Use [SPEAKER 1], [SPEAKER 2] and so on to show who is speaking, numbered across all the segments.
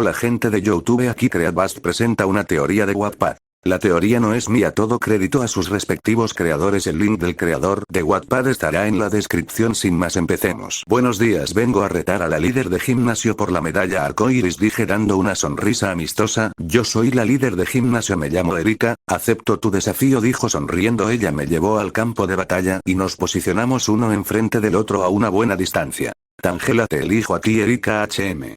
[SPEAKER 1] Hola gente de YouTube, aquí Creatbast presenta una teoría de Wattpad. La teoría no es mía, todo crédito a sus respectivos creadores. El link del creador de Wattpad estará en la descripción. Sin más, empecemos. Buenos días, vengo a retar a la líder de gimnasio por la medalla arcoíris, dije dando una sonrisa amistosa. Yo soy la líder de gimnasio, me llamo Erika, acepto tu desafío, dijo sonriendo. Ella me llevó al campo de batalla y nos posicionamos uno enfrente del otro a una buena distancia. Tangela, te elijo a ti, Erika HM.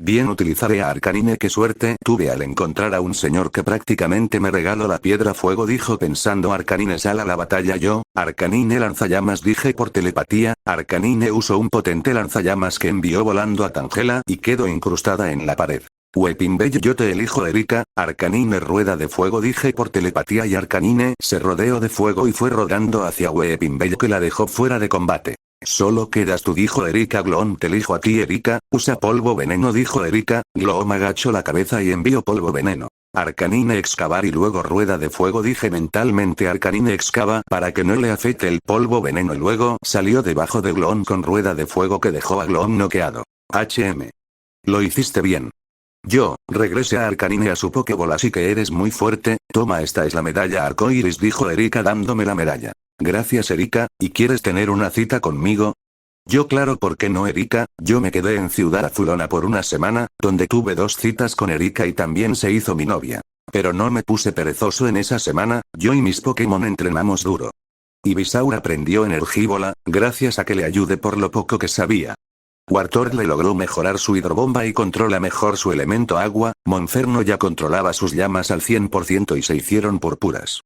[SPEAKER 1] Bien, utilizaré a Arcanine. Qué suerte tuve al encontrar a un señor que prácticamente me regaló la piedra fuego, dijo pensando. Arcanine, sal a la batalla. Yo, Arcanine lanzallamas, dije por telepatía. Arcanine usó un potente lanzallamas que envió volando a Tangela y quedó incrustada en la pared. Weeping Bell, yo te elijo, Erika. Arcanine rueda de fuego, dije por telepatía, y Arcanine se rodeó de fuego y fue rodando hacia Weeping Bell, que la dejó fuera de combate. Solo quedas tú, dijo Erika. Gloom, te elijo a ti, Erika. Usa polvo veneno, dijo Erika. Gloom agachó la cabeza y envió polvo veneno. Arcanine excavar y luego rueda de fuego, dije mentalmente. Arcanine excava para que no le afecte el polvo veneno y luego salió debajo de Gloom con rueda de fuego que dejó a Gloom noqueado. HM. Lo hiciste bien. Yo, regresé a Arcanine a su Pokéball, así que eres muy fuerte. Toma, esta es la medalla arcoíris, dijo Erika dándome la medalla. Gracias, Erika, ¿y quieres tener una cita conmigo? Yo, claro, ¿por qué no, Erika? Yo me quedé en Ciudad Azulona por una semana, donde tuve 2 citas con Erika y también se hizo mi novia. Pero no me puse perezoso en esa semana, yo y mis Pokémon entrenamos duro. Ivysaur aprendió Energibola, gracias a que le ayudé por lo poco que sabía. Wartortle logró mejorar su hidrobomba y controla mejor su elemento agua. Monferno ya controlaba sus llamas al 100% y se hicieron purpuras.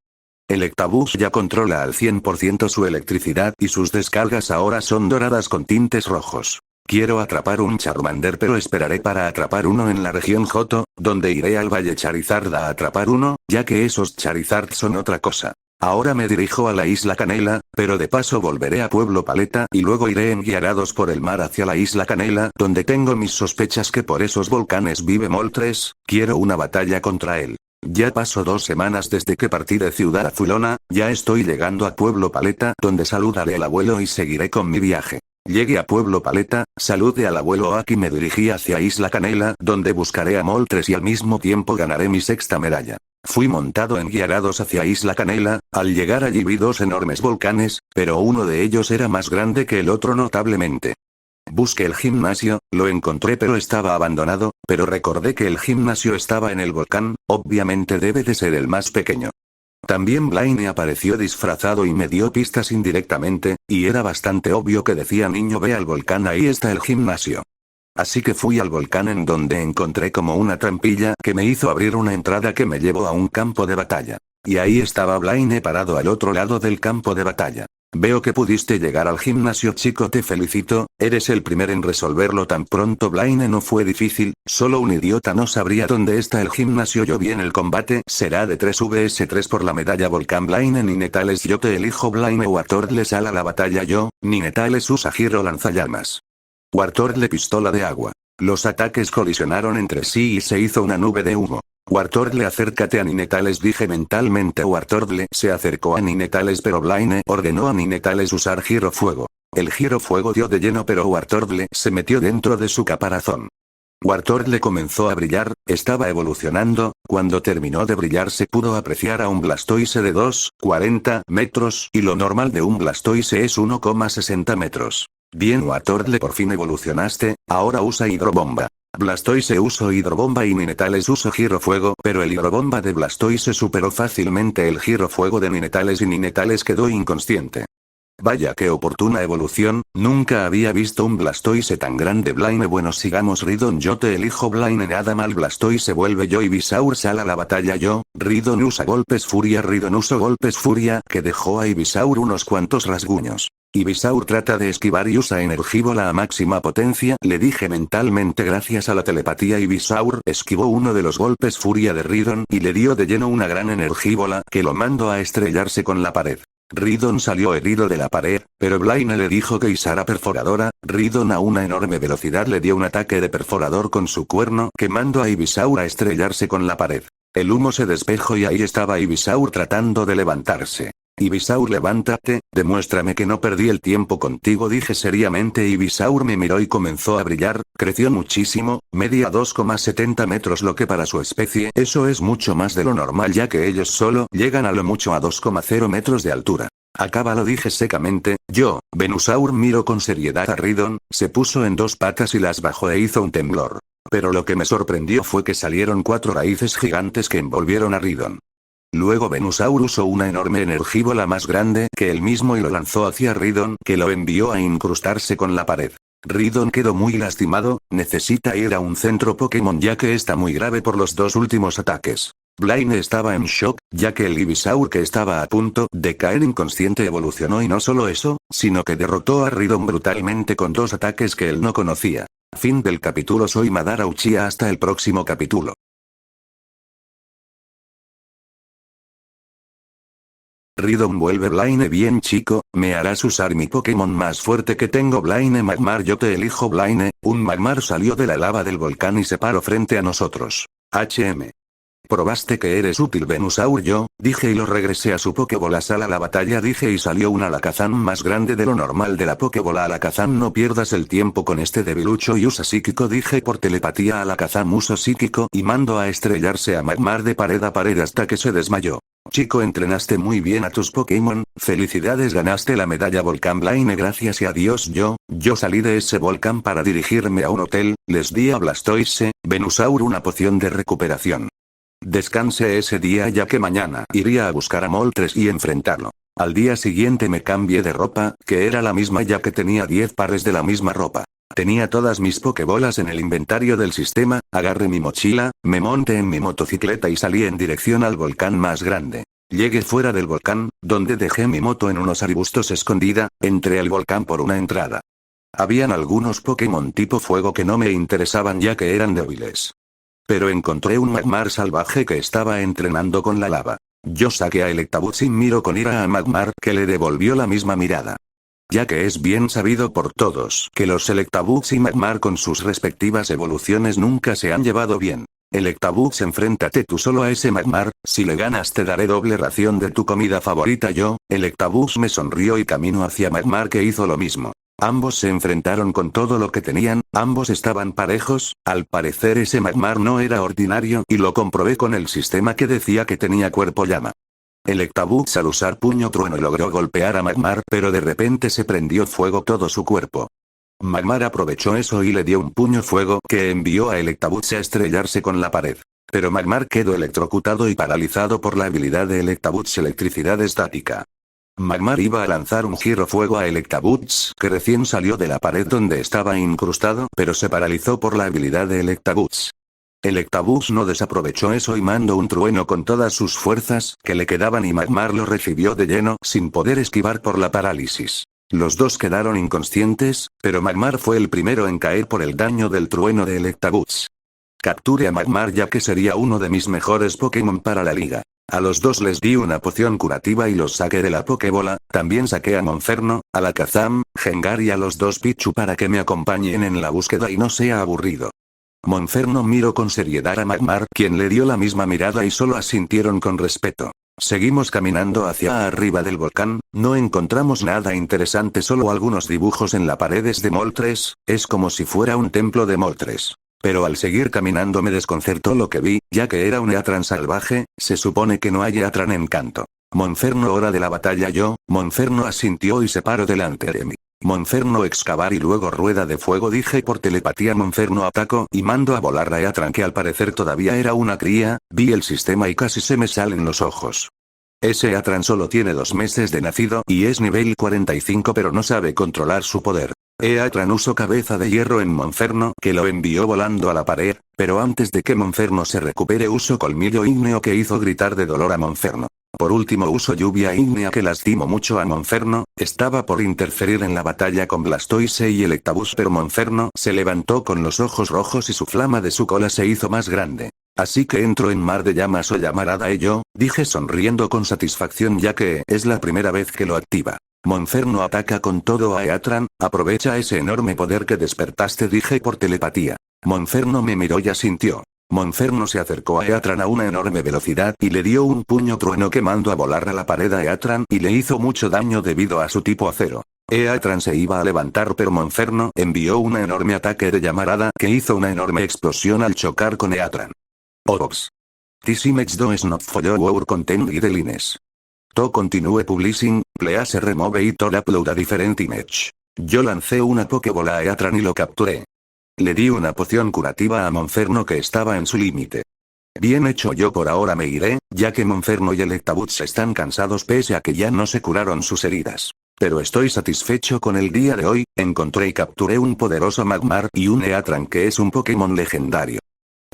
[SPEAKER 1] Electabuzz ya controla al 100% su electricidad y sus descargas ahora son doradas con tintes rojos. Quiero atrapar un Charmander, pero esperaré para atrapar uno en la región Johto, donde iré al Valle Charizard a atrapar uno, ya que esos Charizard son otra cosa. Ahora me dirijo a la Isla Canela, pero de paso volveré a Pueblo Paleta y luego iré en Guiarados por el mar hacia la Isla Canela, donde tengo mis sospechas que por esos volcanes vive Moltres. Quiero una batalla contra él. Ya pasó 2 semanas desde que partí de Ciudad Azulona, ya estoy llegando a Pueblo Paleta, donde saludaré al abuelo y seguiré con mi viaje. Llegué a Pueblo Paleta, saludé al abuelo Aki y me dirigí hacia Isla Canela, donde buscaré a Moltres y al mismo tiempo ganaré mi 6ª medalla. Fui montado en Guiarados hacia Isla Canela. Al llegar allí vi 2 enormes volcanes, pero uno de ellos era más grande que el otro notablemente. Busqué el gimnasio, lo encontré pero estaba abandonado, pero recordé que el gimnasio estaba en el volcán, obviamente debe de ser el más pequeño. También Blaine apareció disfrazado y me dio pistas indirectamente, y era bastante obvio que decía niño ve al volcán, ahí está el gimnasio. Así que fui al volcán, en donde encontré como una trampilla que me hizo abrir una entrada que me llevó a un campo de batalla. Y ahí estaba Blaine parado al otro lado del campo de batalla. Veo que pudiste llegar al gimnasio, chico, te felicito, eres el primero en resolverlo tan pronto. Blaine, no fue difícil, solo un idiota no sabría dónde está el gimnasio. Yo vi en el combate, será de 3 vs 3 por la medalla volcán. Blaine, Ninetales, yo te elijo. Blaine, Wartortle, sal a la batalla. Yo, Ninetales, usa giro lanzallamas. Wartortle, pistola de agua. Los ataques colisionaron entre sí y se hizo una nube de humo. Wartortle, acércate a Ninetales, dije mentalmente. Wartortle se acercó a Ninetales, pero Blaine ordenó a Ninetales usar giro fuego. El giro fuego dio de lleno, pero Wartortle se metió dentro de su caparazón. Wartortle comenzó a brillar, estaba evolucionando. Cuando terminó de brillar se pudo apreciar a un Blastoise de 2,40 metros, y lo normal de un Blastoise es 1,60 metros. Bien, Wartortle, por fin evolucionaste, ahora usa hidrobomba. Blastoise usó hidrobomba y Ninetales usó giro fuego, pero el hidrobomba de Blastoise superó fácilmente el giro fuego de Ninetales y Ninetales quedó inconsciente. Vaya qué oportuna evolución, nunca había visto un Blastoise tan grande. Blaine, bueno, sigamos. Ridon, yo te elijo. Blaine, nada mal. Blastoise vuelve. Yo, Ivysaur, sal a la batalla. Yo, Ridon usa golpes furia. Ridon usó golpes furia, que dejó a Ivysaur unos cuantos rasguños. Ivysaur trata de esquivar y usa Energibola a máxima potencia, le dije mentalmente. Gracias a la telepatía Ivysaur esquivó uno de los golpes furia de Ridon y le dio de lleno una gran Energibola que lo mandó a estrellarse con la pared. Ridon salió herido de la pared, pero Blaine le dijo que usara perforadora. Ridon a una enorme velocidad le dio un ataque de perforador con su cuerno que mandó a Ivysaur a estrellarse con la pared. El humo se despejó y ahí estaba Ivysaur tratando de levantarse. Ivysaur, levántate, demuéstrame que no perdí el tiempo contigo, dije seriamente. Ivysaur me miró y comenzó a brillar, creció muchísimo, medía 2,70 metros, lo que para su especie eso es mucho más de lo normal, ya que ellos solo llegan a lo mucho a 2,0 metros de altura. Acábalo, dije secamente. Yo, Venusaur, miró con seriedad a Ridon, se puso en dos patas y las bajó e hizo un temblor. Pero lo que me sorprendió fue que salieron 4 raíces gigantes que envolvieron a Ridon. Luego Venusaur usó una enorme energíbola más grande que él mismo y lo lanzó hacia Ridon, que lo envió a incrustarse con la pared. Ridon quedó muy lastimado, necesita ir a un centro Pokémon ya que está muy grave por los 2 últimos ataques. Blaine estaba en shock, ya que el Ivysaur que estaba a punto de caer inconsciente evolucionó, y no solo eso, sino que derrotó a Ridon brutalmente con 2 ataques que él no conocía. Fin del capítulo. Soy Madara Uchiha, hasta el próximo capítulo. Ridon vuelve. Blaine, bien chico, me harás usar mi Pokémon más fuerte que tengo. Blaine, Magmar, yo te elijo. Blaine, un Magmar salió de la lava del volcán y se paró frente a nosotros. Probaste que eres útil, Venusaur, yo, dije, y lo regresé a su Pokébola. Sal a la batalla, dije, y salió un Alakazam más grande de lo normal de la Pokébola. Alakazam, no pierdas el tiempo con este debilucho y usa psíquico, dije por telepatía. Alakazam usó psíquico y mandó a estrellarse a Magmar de pared a pared hasta que se desmayó. Chico, entrenaste muy bien a tus Pokémon, felicidades, ganaste la medalla Volcán. Blaine, gracias y adiós. Yo salí de ese volcán para dirigirme a un hotel, les di a Blastoise, Venusaur una poción de recuperación. Descansé ese día ya que mañana iría a buscar a Moltres y enfrentarlo. Al día siguiente me cambié de ropa, que era la misma ya que tenía 10 pares de la misma ropa. Tenía todas mis Pokébolas en el inventario del sistema, agarré mi mochila, me monté en mi motocicleta y salí en dirección al volcán más grande. Llegué fuera del volcán, donde dejé mi moto en unos arbustos escondida, entré al volcán por una entrada. Habían algunos Pokémon tipo fuego que no me interesaban ya que eran débiles. Pero encontré un Magmar salvaje que estaba entrenando con la lava. Yo saqué a Electabuzz y miró con ira a Magmar, que le devolvió la misma mirada. Ya que es bien sabido por todos que los Electabuzz y Magmar con sus respectivas evoluciones nunca se han llevado bien. Electabuzz, enfréntate tú solo a ese Magmar, si le ganas te daré doble ración de tu comida favorita. Electabuzz me sonrió y caminó hacia Magmar, que hizo lo mismo. Ambos se enfrentaron con todo lo que tenían, ambos estaban parejos. Al parecer ese Magmar no era ordinario y lo comprobé con el sistema que decía que tenía cuerpo llama. Electabuzz al usar puño trueno logró golpear a Magmar, pero de repente se prendió fuego todo su cuerpo. Magmar aprovechó eso y le dio un puño fuego que envió a Electabuzz a estrellarse con la pared. Pero Magmar quedó electrocutado y paralizado por la habilidad de Electabuzz, electricidad estática. Magmar iba a lanzar un giro fuego a Electabuzz, que recién salió de la pared donde estaba incrustado, pero se paralizó por la habilidad de Electabuzz. Electabuzz no desaprovechó eso y mandó un trueno con todas sus fuerzas que le quedaban y Magmar lo recibió de lleno sin poder esquivar por la parálisis. Los dos quedaron inconscientes, pero Magmar fue el primero en caer por el daño del trueno de Electabuzz. Capture a Magmar ya que sería uno de mis mejores Pokémon para la liga. A los dos les di una poción curativa y los saqué de la Pokébola. También saqué a Monferno, a Alakazam, Gengar y a los 2 Pichu para que me acompañen en la búsqueda y no sea aburrido. Monferno miró con seriedad a Magmar, quien le dio la misma mirada y solo asintieron con respeto. Seguimos caminando hacia arriba del volcán, no encontramos nada interesante, solo algunos dibujos en las paredes de Moltres, es como si fuera un templo de Moltres. Pero al seguir caminando me desconcertó lo que vi, ya que era un Eatran salvaje, se supone que no hay Eatran en Kanto. Monferno, hora de la batalla. Monferno asintió y se paró delante de mí. Monferno, excavar y luego rueda de fuego, dije por telepatía. Monferno atacó y mandó a volar a Eatran, que al parecer todavía era una cría, vi el sistema y casi se me salen los ojos. Ese Eatran solo tiene 2 meses de nacido y es nivel 45, pero no sabe controlar su poder. Eatran usó cabeza de hierro en Monferno, que lo envió volando a la pared, pero antes de que Monferno se recupere usó colmillo ígneo, que hizo gritar de dolor a Monferno. Por último usó lluvia ígnea, que lastimó mucho a Monferno. Estaba por interferir en la batalla con Blastoise y Electabuzz, pero Monferno se levantó con los ojos rojos y su flama de su cola se hizo más grande. Así que entró en mar de llamas o llamarada, dije sonriendo con satisfacción ya que es la primera vez que lo activa. Monferno ataca con todo a Eatran, aprovecha ese enorme poder que despertaste, dije por telepatía. Monferno me miró y asintió. Monferno se acercó a Eatran a una enorme velocidad y le dio un puño trueno que mandó a volar a la pared a Eatran y le hizo mucho daño debido a su tipo acero. Eatran se iba a levantar pero Monferno envió un enorme ataque de llamarada que hizo una enorme explosión al chocar con Eatran. Ops. This image does not follow our content guidelines. To continue publishing, please remove it or upload a different image. Yo lancé una pokebola a Eatran y lo capturé. Le di una poción curativa a Monferno que estaba en su límite. Bien hecho, yo por ahora me iré, ya que Monferno y Electabuzz están cansados pese a que ya no se curaron sus heridas. Pero estoy satisfecho con el día de hoy, encontré y capturé un poderoso Magmar y un Eatran que es un Pokémon legendario.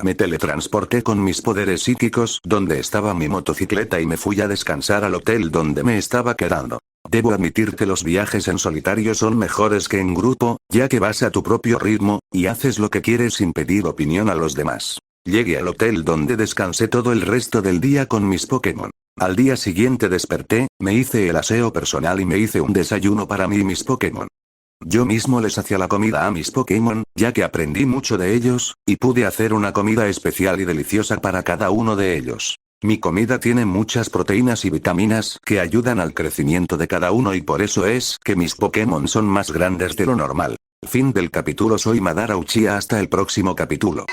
[SPEAKER 1] Me teletransporté con mis poderes psíquicos donde estaba mi motocicleta y me fui a descansar al hotel donde me estaba quedando. Debo admitir que los viajes en solitario son mejores que en grupo, ya que vas a tu propio ritmo, y haces lo que quieres sin pedir opinión a los demás. Llegué al hotel donde descansé todo el resto del día con mis Pokémon. Al día siguiente desperté, me hice el aseo personal y me hice un desayuno para mí y mis Pokémon. Yo mismo les hacía la comida a mis Pokémon, ya que aprendí mucho de ellos, y pude hacer una comida especial y deliciosa para cada uno de ellos. Mi comida tiene muchas proteínas y vitaminas que ayudan al crecimiento de cada uno y por eso es que mis Pokémon son más grandes de lo normal. Fin del capítulo. Soy Madara Uchiha, hasta el próximo capítulo.